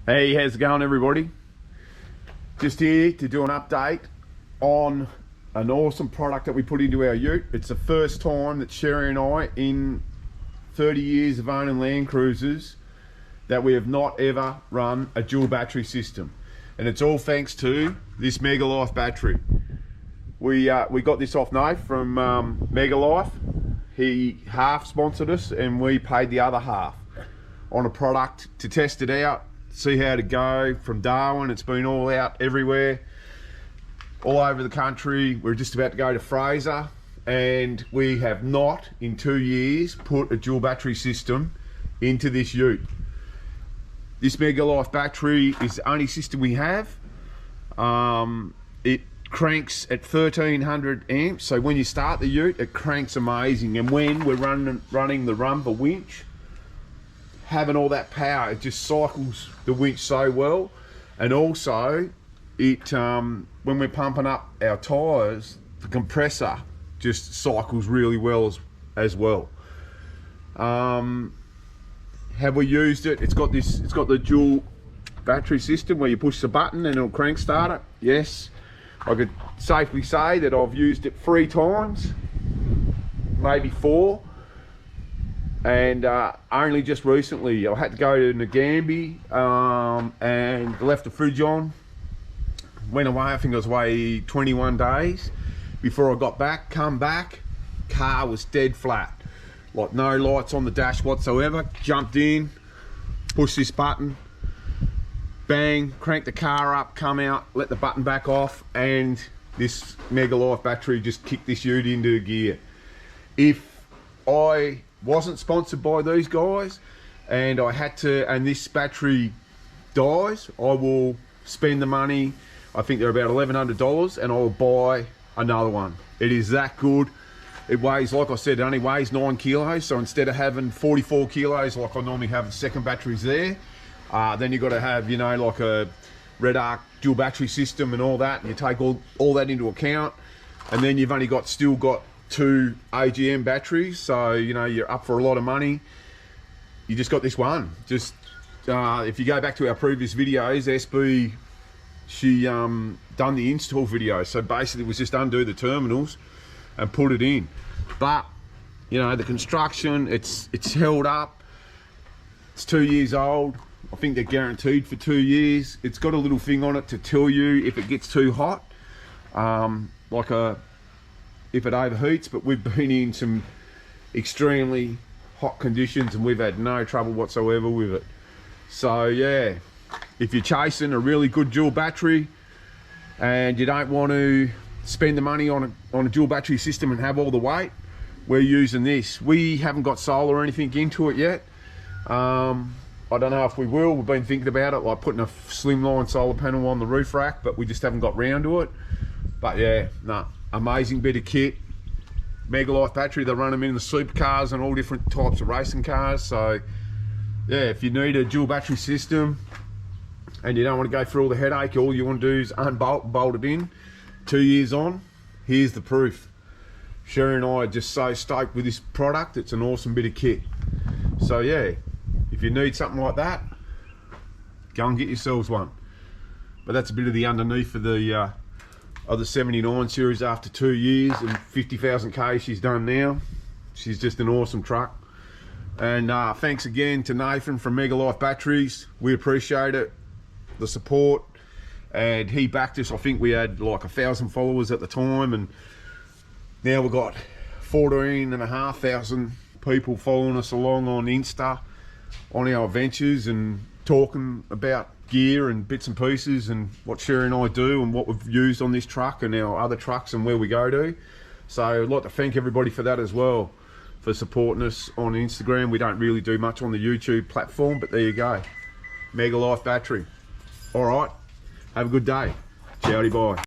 Hey, how's it going, everybody? Just here to do an update on an awesome product that we put into our ute. It's the first time that Sherry and I, in 30 years of owning Land Cruisers, that we have not ever run a dual battery system. And it's all thanks to this MEGALIFE battery. We got this off Nate from MEGALIFE. He half sponsored us and we paid the other half on a product to test it out, see how to go from Darwin. It's been all out everywhere, all over the country. We're just about to go to Fraser, and we have not in 2 years put a dual battery system into this ute. This MEGALIFE battery is the only system we have. It cranks at 1300 amps, so when you start the ute it cranks amazing, and when we're running the rumper winch, having all that power, it just cycles the winch so well. And also it when we're pumping up our tires, the compressor just cycles really well as well. Have we used it? It's got the dual battery system where you push the button and it'll crank start it. Yes, I could safely say that I've used it 3 times, maybe 4. And only just recently I had to go to Nagambie and left the fridge on, went away. I think I was away 21 days before I got back. Come back, car was dead flat, like no lights on the dash whatsoever. Jumped in, pushed this button, bang, cranked the car up, come out, let the button back off, and this MEGALIFE battery just kicked this ute into gear. If I wasn't sponsored by these guys and I had to, and this battery dies, I will spend the money. I think they're about $1,100, and I will buy another one. It is that good. It weighs, like I said, it only weighs 9 kilos, so instead of having 44 kilos like I normally have the second batteries there, then you've got to have, you know, like a Red Arc dual battery system and all that, and you take all that into account, and then you've only still got 2 AGM batteries, so you know you're up for a lot of money. You just got this one. Just if you go back to our previous videos, SB, she done the install video, so basically it was just undo the terminals and put it in. But you know, the construction, it's held up. It's 2 years old. I think they're guaranteed for 2 years. It's got a little thing on it to tell you if it gets too hot, if it overheats, but we've been in some extremely hot conditions and we've had no trouble whatsoever with it. So yeah, if you're chasing a really good dual battery and you don't want to spend the money on a dual battery system and have all the weight, we're using this. We haven't got solar or anything into it yet. I don't know if we will. We've been thinking about it, like putting a slimline solar panel on the roof rack, but we just haven't got round to it. But yeah, no, amazing bit of kit. MEGALIFE battery, they run them in the supercars and all different types of racing cars. So yeah, if you need a dual battery system and you don't want to go through all the headache, all you want to do is unbolt, bolt it in. 2 years on, here's the proof. Sherry and I are just so stoked with this product. It's an awesome bit of kit. So yeah, if you need something like that, go and get yourselves one. But that's a bit of the underneath of the 79 series after 2 years and 50,000 K she's done now. She's just an awesome truck. And thanks again to Nathan from MEGALIFE Batteries. We appreciate it, the support. And he backed us. I think we had like 1,000 followers at the time, and now we've got 14,500 people following us along on Insta on our adventures and talking about gear and bits and pieces and what Sherry and I do and what we've used on this truck and our other trucks and where we go to. So I'd like to thank everybody for that as well, for supporting us on Instagram. We don't really do much on the YouTube platform, but there you go, MEGALIFE battery. All right, have a good day. Ciao, bye.